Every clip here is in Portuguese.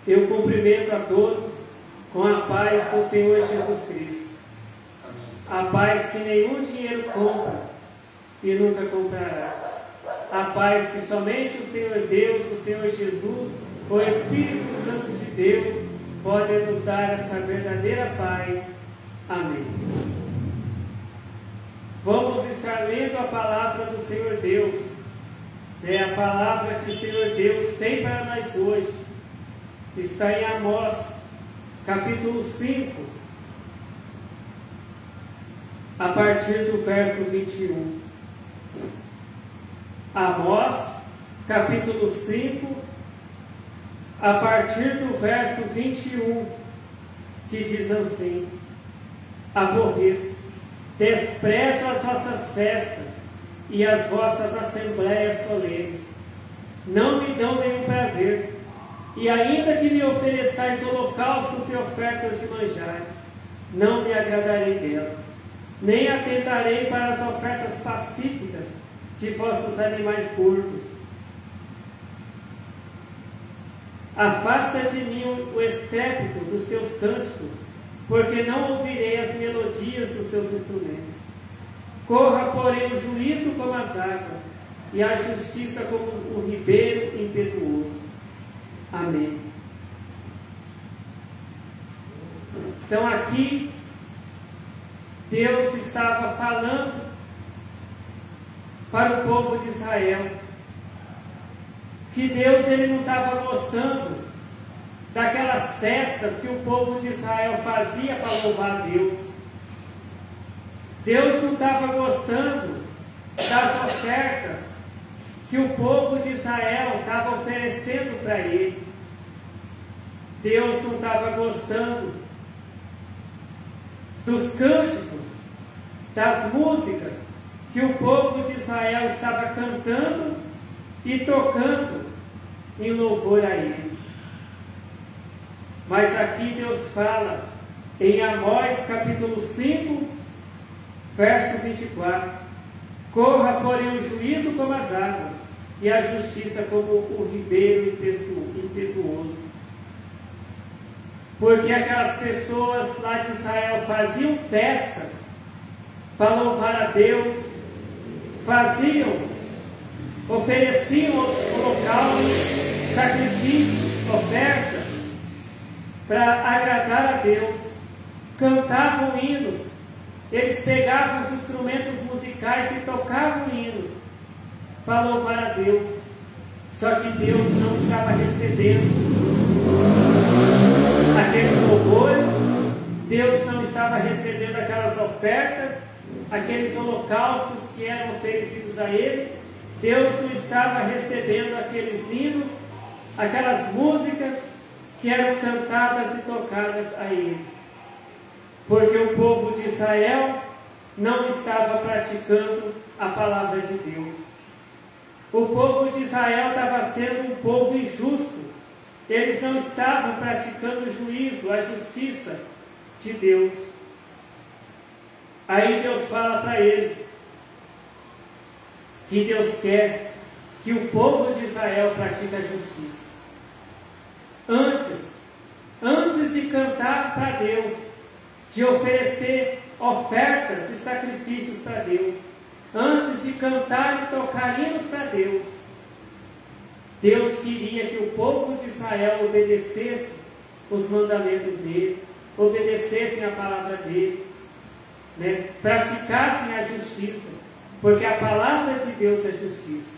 Eu cumprimento a todos com a paz do Senhor Jesus Cristo. A paz que nenhum dinheiro compra e nunca comprará. A paz que somente o Senhor Deus, o Senhor Jesus, o Espírito Santo de Deus, pode nos dar essa verdadeira paz. Amém. Vamos estar lendo a palavra do Senhor Deus. É a palavra que o Senhor Deus tem para nós hoje. Está em Amós, capítulo 5, a partir do verso 21. Amós, capítulo 5, a partir do verso 21, que diz assim: aborreço, desprezo as vossas festas e as vossas assembleias solenes. Não me dão nenhum prazer, e ainda que me ofereçais holocaustos e ofertas de manjares, não me agradarei delas, nem atentarei para as ofertas pacíficas de vossos animais gordos. Afasta de mim o estrépito dos teus cânticos, porque não ouvirei as melodias dos teus instrumentos. Corra, porém, o juízo como as águas, e a justiça como o ribeiro impetuoso. Amém. Então aqui, Deus estava falando para o povo de Israel que Deus ele não estava gostando daquelas festas que o povo de Israel fazia para louvar a Deus. Deus não estava gostando das ofertas que o povo de Israel estava oferecendo para ele. Deus não estava gostando dos cânticos, das músicas que o povo de Israel estava cantando e tocando em louvor a ele. Mas aqui Deus fala em Amós capítulo 5, verso 24: corra, porém, o juízo como as águas, e a justiça como o ribeiro impetuoso. Porque aquelas pessoas lá de Israel faziam festas para louvar a Deus, ofereciam holocaustos, sacrifícios, ofertas, para agradar a Deus, cantavam hinos, eles pegavam os instrumentos musicais e tocavam hinos para louvar a Deus. Só que Deus não estava recebendo aqueles louvores, Deus não estava recebendo aquelas ofertas, aqueles holocaustos que eram oferecidos a Ele. Deus não estava recebendo aqueles hinos, aquelas músicas que eram cantadas e tocadas a Ele, porque o povo de Israel não estava praticando a palavra de Deus. O povo de Israel estava sendo um povo injusto. Eles não estavam praticando o juízo, a justiça de Deus. Aí Deus fala para eles que Deus quer que o povo de Israel pratique a justiça. Antes de cantar para Deus, de oferecer ofertas e sacrifícios para Deus, antes de cantar e tocar hinos para Deus, Deus queria que o povo de Israel obedecesse os mandamentos dele, obedecessem a palavra dele, praticassem a justiça, porque a palavra de Deus é justiça.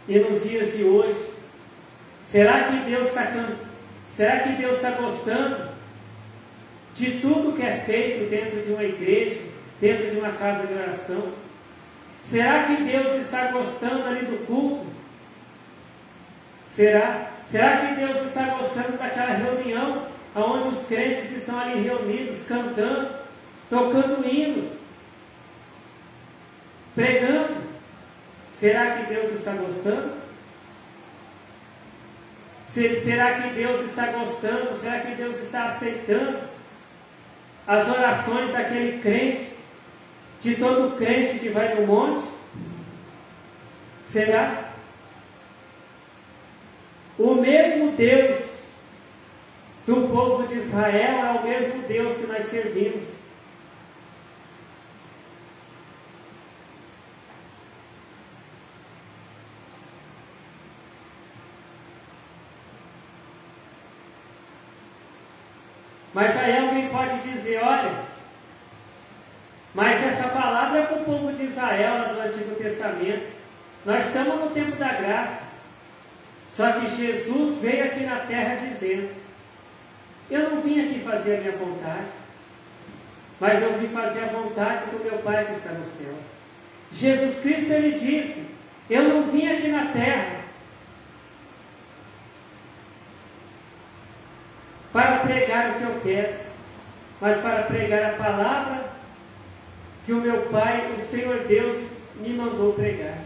E nos dias de hoje, será que Deus está gostando de tudo que é feito dentro de uma igreja, dentro de uma casa de oração? Será que Deus está gostando ali do culto? Será que Deus está gostando daquela reunião onde os crentes estão ali reunidos, cantando, tocando hinos, pregando? Será que Deus está gostando? Será que Deus está gostando? Será que Deus está aceitando as orações daquele crente, de todo crente que vai no monte? Será? O mesmo Deus do povo de Israel é o mesmo Deus que nós servimos. Mas aí alguém pode dizer, olha, mas essa palavra é para o povo de Israel lá do Antigo Testamento. Nós estamos no tempo da graça. Só que Jesus veio aqui na terra dizendo, eu não vim aqui fazer a minha vontade, mas eu vim fazer a vontade do meu Pai que está nos céus. Jesus Cristo, ele disse, eu não vim aqui na terra para pregar o que eu quero, mas para pregar a palavra que o meu Pai, o Senhor Deus, me mandou pregar.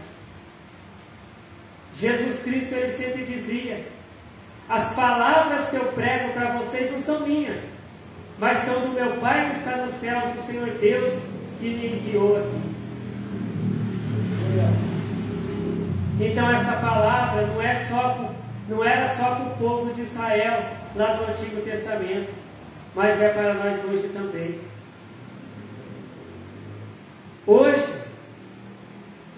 Jesus Cristo, ele sempre dizia, as palavras que eu prego para vocês não são minhas, mas são do meu Pai que está nos céus, do Senhor Deus que me enviou aqui. Então essa palavra não era só para o povo de Israel lá do Antigo Testamento, mas é para nós hoje também. Hoje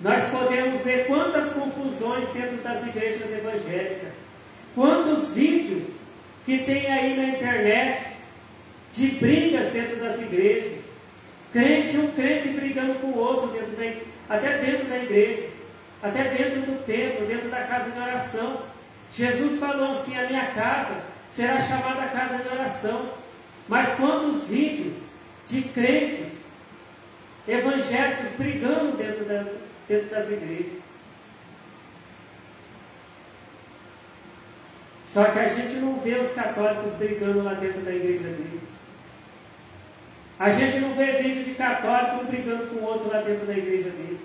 nós podemos ver quantas confusões dentro das igrejas evangélicas, quantos vídeos que tem aí na internet de brigas dentro das igrejas, um crente brigando com o outro até dentro da igreja, até dentro do templo, dentro da casa de oração. Jesus falou assim, a minha casa será chamada casa de oração. Mas quantos vídeos de crentes evangélicos brigando dentro das igrejas? Só que a gente não vê os católicos brigando lá dentro da igreja deles. A gente não vê vídeo de católico brigando com o outro lá dentro da igreja deles.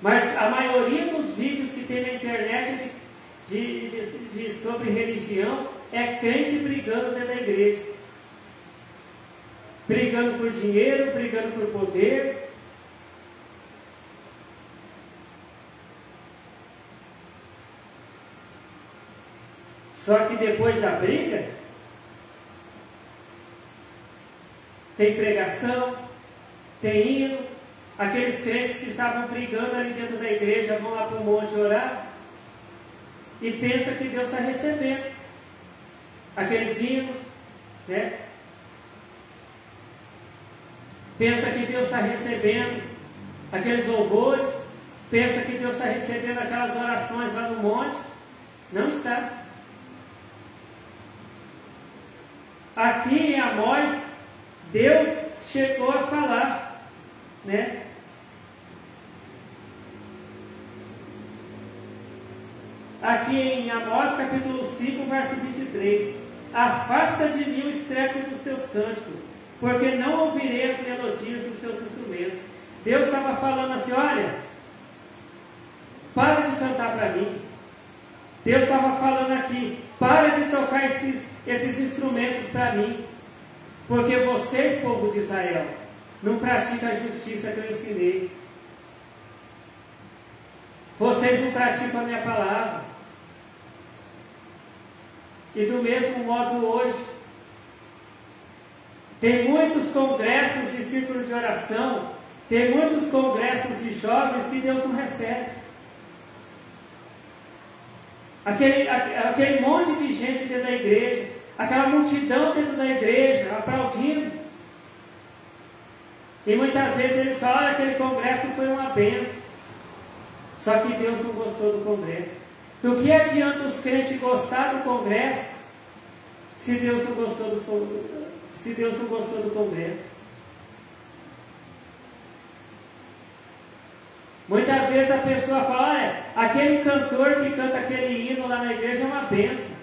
Mas a maioria dos vídeos que tem na internet sobre religião é crente brigando dentro da igreja. Brigando por dinheiro, brigando por poder. Só que depois da briga, tem pregação, tem hino. Aqueles crentes que estavam brigando ali dentro da igreja vão lá para o monte orar e pensa que Deus está recebendo aqueles hinos, né? Pensa que Deus está recebendo aqueles louvores, pensa que Deus está recebendo aquelas orações lá no monte. Não está. Aqui em Amós, Deus chegou a falar, né? Aqui em Amós capítulo 5, verso 23. Afasta de mim o estrépito dos teus cânticos, porque não ouvirei as melodias dos teus instrumentos. Deus estava falando assim, olha, para de cantar para mim. Deus estava falando aqui, para de tocar esses instrumentos para mim, porque vocês, povo de Israel, não praticam a justiça que eu ensinei. Vocês não praticam a minha palavra. E do mesmo modo hoje, tem muitos congressos de círculo de oração, tem muitos congressos de jovens que Deus não recebe. Aquele monte de gente dentro da igreja, aquela multidão dentro da igreja, aplaudindo. E muitas vezes eles falam, olha, aquele congresso foi uma bênção. Só que Deus não gostou do congresso. Do que adianta os crentes gostar do congresso, se Deus não gostou do congresso? Muitas vezes a pessoa fala, olha, aquele cantor que canta aquele hino lá na igreja é uma bênção.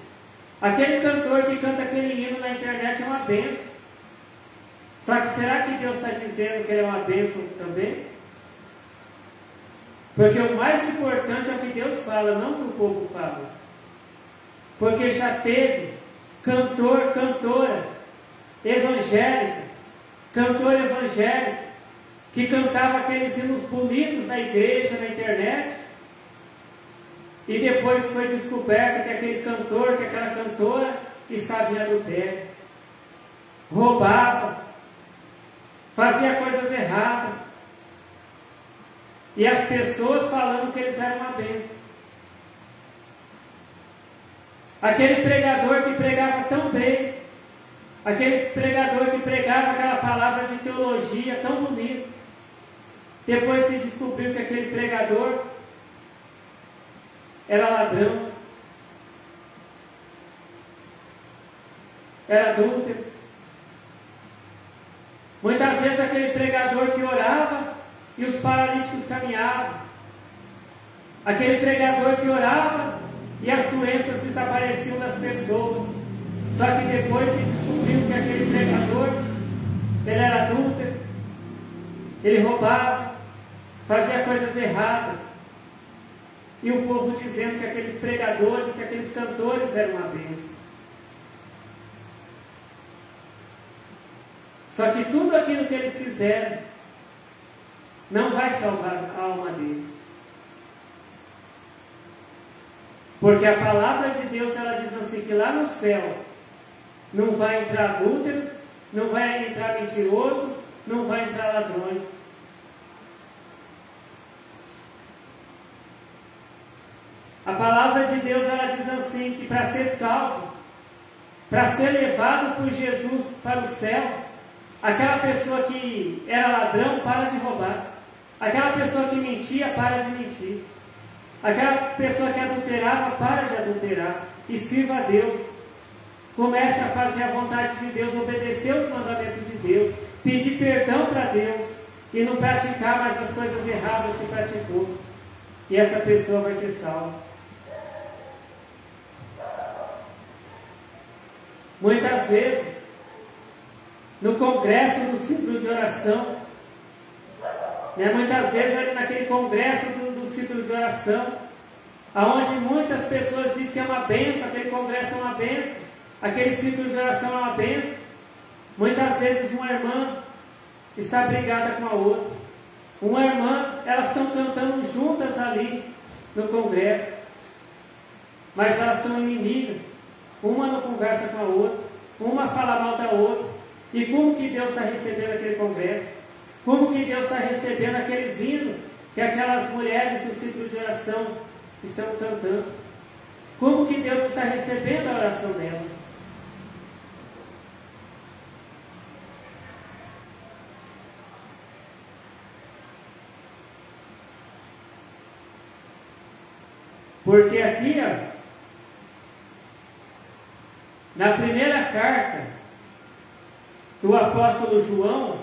Aquele cantor que canta aquele hino na internet é uma bênção. Só que será que Deus está dizendo que ele é uma bênção também? Porque o mais importante é o que Deus fala, não o que o povo fala. Porque já teve cantor, cantora evangélica, cantor evangélico, que cantava aqueles hinos bonitos na igreja, na internet, E depois foi descoberto que aquele cantor, que aquela cantora estava em adultério, roubava, fazia coisas erradas. E as pessoas falando que eles eram uma bênção. Aquele pregador que pregava tão bem, aquele pregador que pregava aquela palavra de teologia tão bonita, depois se descobriu que aquele pregador era ladrão, era adúltero. Muitas vezes aquele pregador que orava e os paralíticos caminhavam, aquele pregador que orava e as doenças desapareciam das pessoas. Só que depois se descobriu que aquele pregador, ele era adúltero, ele roubava, fazia coisas erradas. E o povo dizendo que aqueles pregadores, que aqueles cantores eram uma bênção. Só que tudo aquilo que eles fizeram não vai salvar a alma deles. Porque a palavra de Deus, ela diz assim, que lá no céu não vai entrar adúlteros, não vai entrar mentirosos, não vai entrar ladrões. A palavra de Deus, ela diz assim, que para ser salvo, para ser levado por Jesus para o céu, aquela pessoa que era ladrão, para de roubar. Aquela pessoa que mentia, para de mentir. Aquela pessoa que adulterava, para de adulterar. E sirva a Deus. Comece a fazer a vontade de Deus, obedecer os mandamentos de Deus, pedir perdão para Deus e não praticar mais as coisas erradas que praticou. E essa pessoa vai ser salva. Muitas vezes, no congresso do círculo de oração, muitas vezes ali naquele congresso do círculo de oração, aonde muitas pessoas dizem que é uma bênção, aquele congresso é uma bênção, aquele círculo de oração é uma bênção. Muitas vezes uma irmã está brigada com a outra. Uma irmã, elas estão cantando juntas ali no congresso, mas elas são inimigas. Uma não conversa com a outra, uma fala mal da outra. E como que Deus está recebendo aquele congresso? Como que Deus está recebendo aqueles hinos que aquelas mulheres do círculo de oração estão cantando? Como que Deus está recebendo a oração delas? Porque aqui, na primeira carta do apóstolo João,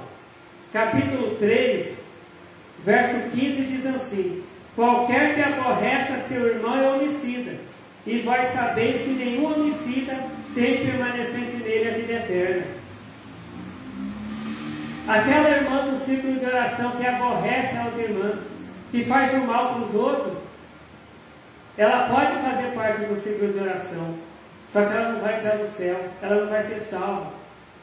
capítulo 3, verso 15, diz assim: qualquer que aborrece a seu irmão é homicida, e vós sabeis que nenhum homicida tem permanecente nele a vida eterna. Aquela irmã do círculo de oração que aborrece a outra irmã, que faz o mal para os outros, ela pode fazer parte do círculo de oração, só que ela não vai entrar no céu, ela não vai ser salva.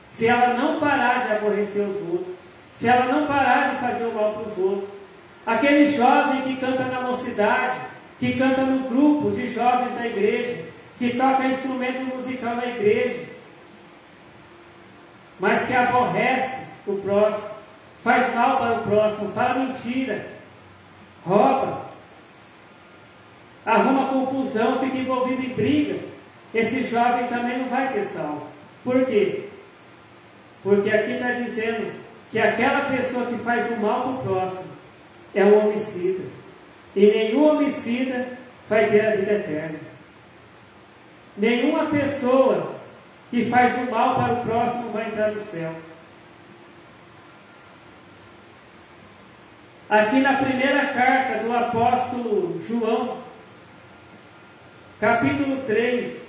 Se ela não parar de aborrecer os outros, se ela não parar de fazer o mal para os outros. Aquele jovem que canta na mocidade, que canta no grupo de jovens da igreja, que toca instrumento musical na igreja, mas que aborrece o próximo, faz mal para o próximo, fala mentira, rouba, arruma confusão, fica envolvido em brigas, esse jovem também não vai ser salvo. Por quê? Porque aqui está dizendo que aquela pessoa que faz o mal para o próximo é um homicida. E nenhum homicida vai ter a vida eterna. Nenhuma pessoa que faz o mal para o próximo vai entrar no céu. Aqui na primeira carta do apóstolo João, capítulo 3,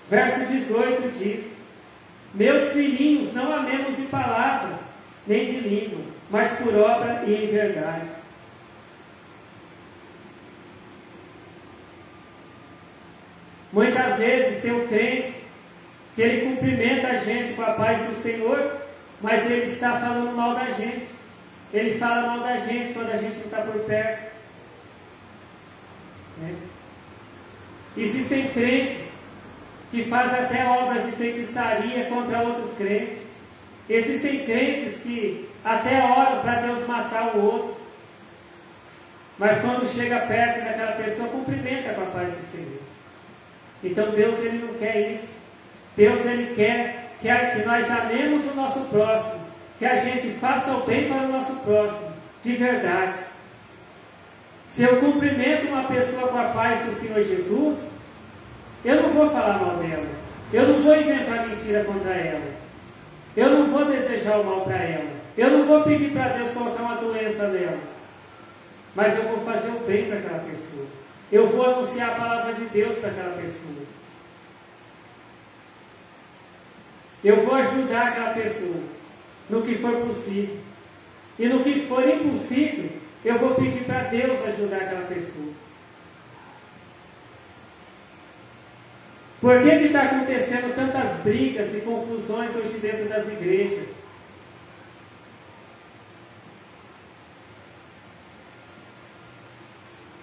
verso 18 diz: meus filhinhos, não amemos de palavra, nem de língua, mas por obra e em verdade. Muitas vezes tem um crente que ele cumprimenta a gente com a paz do Senhor, mas ele está falando mal da gente. Ele fala mal da gente quando a gente não está por perto. né? Existem crentes que fazem até obras de feitiçaria contra outros crentes. Existem crentes que até oram para Deus matar o outro. Mas quando chega perto daquela pessoa, cumprimenta com a paz do Senhor. Então Deus, Ele não quer isso. Deus, Ele quer que nós amemos o nosso próximo, que a gente faça o bem para o nosso próximo, de verdade. Se eu cumprimento uma pessoa com a paz do Senhor Jesus, eu não vou falar mal dela, eu não vou inventar mentira contra ela, eu não vou desejar o mal para ela, eu não vou pedir para Deus colocar uma doença nela, mas eu vou fazer o bem para aquela pessoa, eu vou anunciar a palavra de Deus para aquela pessoa, eu vou ajudar aquela pessoa no que for possível, e no que for impossível, eu vou pedir para Deus ajudar aquela pessoa. Por que está acontecendo tantas brigas e confusões hoje dentro das igrejas?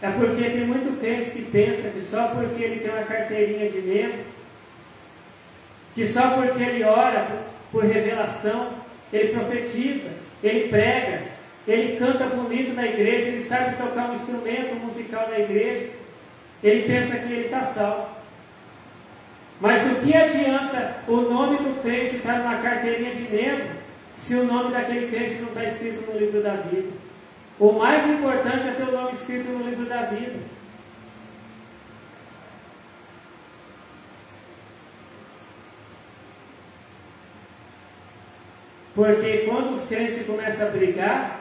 É porque tem muito crente que pensa que só porque ele tem uma carteirinha de membro, que só porque ele ora por revelação, ele profetiza, ele prega, ele canta bonito na igreja, ele sabe tocar um instrumento musical na igreja, ele pensa que ele está salvo. Mas do que adianta o nome do crente estar numa carteirinha de membro, se o nome daquele crente não está escrito no livro da vida? O mais importante é ter o nome escrito no livro da vida. Porque quando os crentes começam a brigar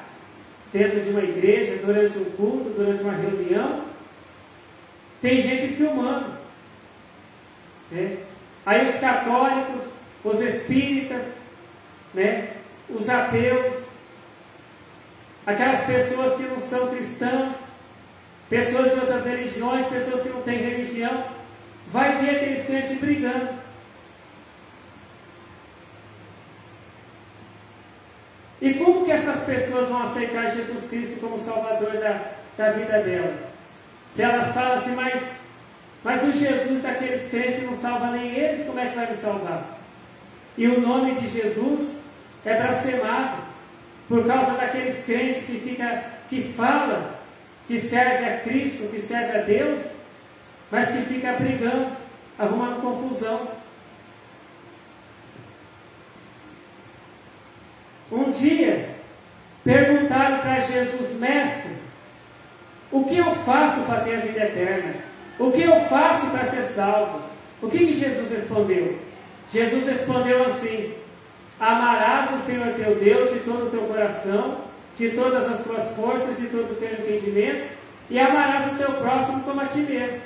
dentro de uma igreja, durante um culto, durante uma reunião, tem gente filmando. Né? Aí os católicos, os espíritas, né? Os ateus, aquelas pessoas que não são cristãs, pessoas de outras religiões, pessoas que não têm religião, vai ver aqueles crentes brigando. E como que essas pessoas vão aceitar Jesus Cristo como Salvador da vida delas? Se elas falam assim, mas o Jesus daqueles crentes não salva nem eles, como é que vai me salvar? E o nome de Jesus é blasfemado por causa daqueles crentes que fala que serve a Cristo, que serve a Deus, mas que fica brigando, arrumando confusão. Um dia perguntaram para Jesus: Mestre, o que eu faço para ter a vida eterna? O que eu faço para ser salvo? O que Jesus respondeu? Jesus respondeu assim: amarás o Senhor teu Deus de todo o teu coração, de todas as tuas forças, de todo o teu entendimento, e amarás o teu próximo como a ti mesmo.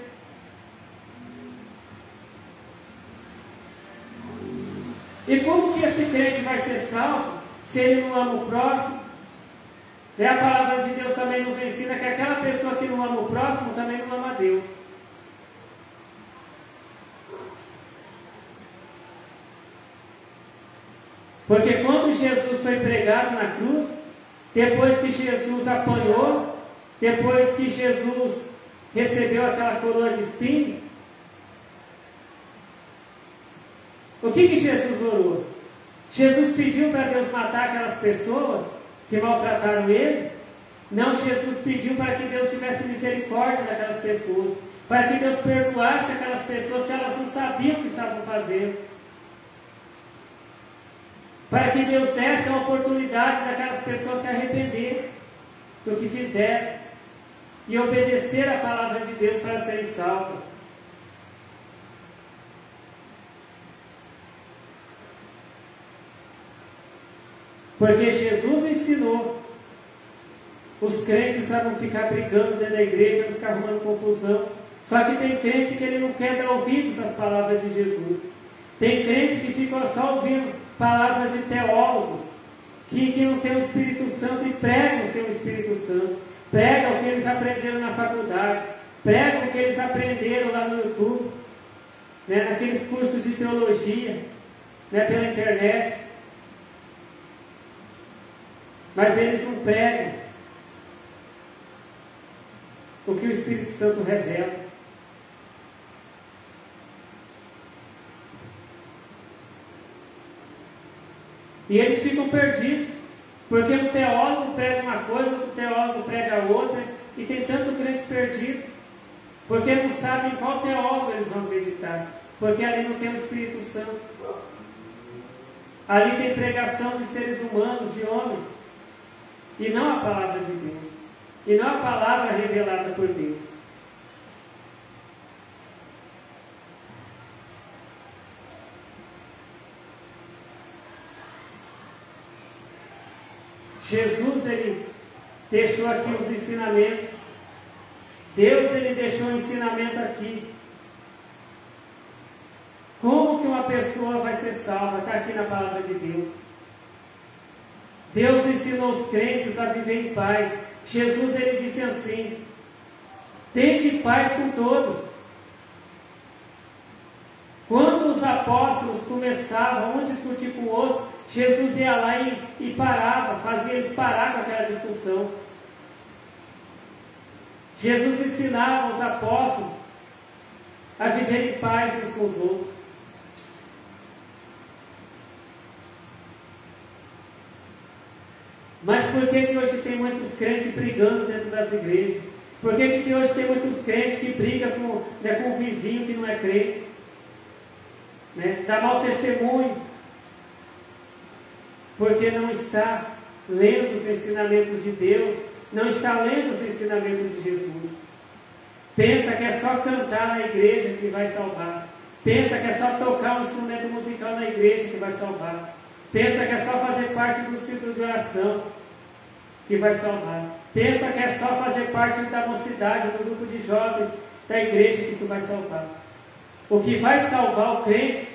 E como que esse crente vai ser salvo se ele não ama o próximo? E a palavra de Deus também nos ensina que aquela pessoa que não ama o próximo também não ama a Deus. Porque quando Jesus foi pregado na cruz, depois que Jesus apanhou, depois que Jesus recebeu aquela coroa de espinhos, o que Jesus orou? Jesus pediu para Deus matar aquelas pessoas que maltrataram ele? Não, Jesus pediu para que Deus tivesse misericórdia daquelas pessoas, para que Deus perdoasse aquelas pessoas que elas não sabiam o que estavam fazendo, para que Deus desse a oportunidade daquelas pessoas se arrependerem do que fizeram e obedecer a palavra de Deus para serem salvas. Porque Jesus ensinou os crentes a não ficar brigando dentro da igreja, não ficar arrumando confusão. Só que tem crente que ele não quer dar ouvidos às palavras de Jesus. Tem crente que fica só ouvindo palavras de teólogos, que não tem o Espírito Santo e pregam sem o Espírito Santo. Pregam o que eles aprenderam na faculdade, pregam o que eles aprenderam lá no YouTube, né, naqueles cursos de teologia, né, pela internet. Mas eles não pregam o que o Espírito Santo revela. E eles ficam perdidos, porque um teólogo prega uma coisa, outro teólogo prega outra, e tem tanto crente perdido, porque não sabem qual teólogo eles vão acreditar, porque ali não tem o Espírito Santo. Ali tem pregação de seres humanos, de homens, e não a palavra de Deus, e não a palavra revelada por Deus. Jesus, ele deixou aqui os ensinamentos. Deus, ele deixou o ensinamento aqui. Como que uma pessoa vai ser salva? Está aqui na palavra de Deus. Deus ensinou os crentes a viver em paz. Jesus, ele disse assim: tende paz com todos. Quando os apóstolos começavam um discutir com o outro, Jesus ia lá e parava, fazia eles parar com aquela discussão. Jesus ensinava os apóstolos a viver em paz uns com os outros. Mas por que hoje tem muitos crentes brigando dentro das igrejas? Por que hoje tem muitos crentes que brigam com o vizinho que não é crente? Dá mau testemunho? Porque não está lendo os ensinamentos de Deus, não está lendo os ensinamentos de Jesus. Pensa que é só cantar na igreja que vai salvar. Pensa que é só tocar um instrumento musical na igreja que vai salvar. Pensa que é só fazer parte do ciclo de oração que vai salvar. Pensa que é só fazer parte da mocidade, do grupo de jovens da igreja que isso vai salvar. O que vai salvar o crente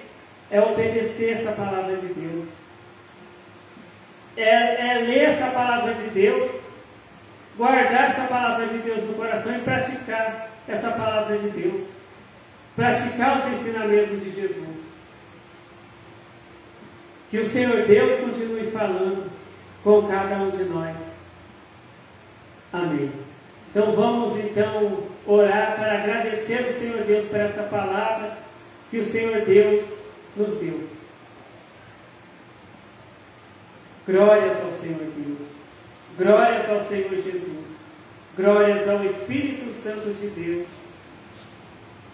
é obedecer essa palavra de Deus. É ler essa palavra de Deus, guardar essa palavra de Deus no coração e praticar essa palavra de Deus. Praticar os ensinamentos de Jesus. Que o Senhor Deus continue falando com cada um de nós. Amém. Então vamos orar para agradecer ao Senhor Deus por esta palavra que o Senhor Deus nos deu. Glórias ao Senhor Deus. Glórias ao Senhor Jesus. Glórias ao Espírito Santo de Deus.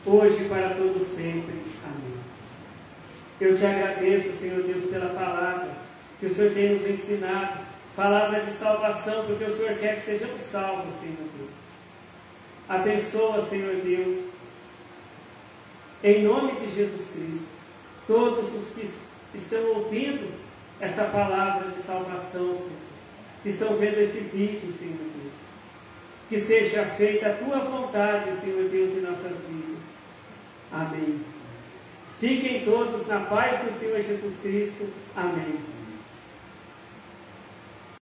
Hoje e para todos sempre. Amém. Eu te agradeço, Senhor Deus, pela palavra que o Senhor tem nos ensinado, palavra de salvação, porque o Senhor quer que sejamos salvos, Senhor Deus. Abençoa, Senhor Deus, em nome de Jesus Cristo, todos os que estão ouvindo esta palavra de salvação, Senhor, que estão vendo esse vídeo, Senhor Deus. Que seja feita a tua vontade, Senhor Deus, em nossas vidas. Amém. Fiquem todos na paz do Senhor Jesus Cristo. Amém.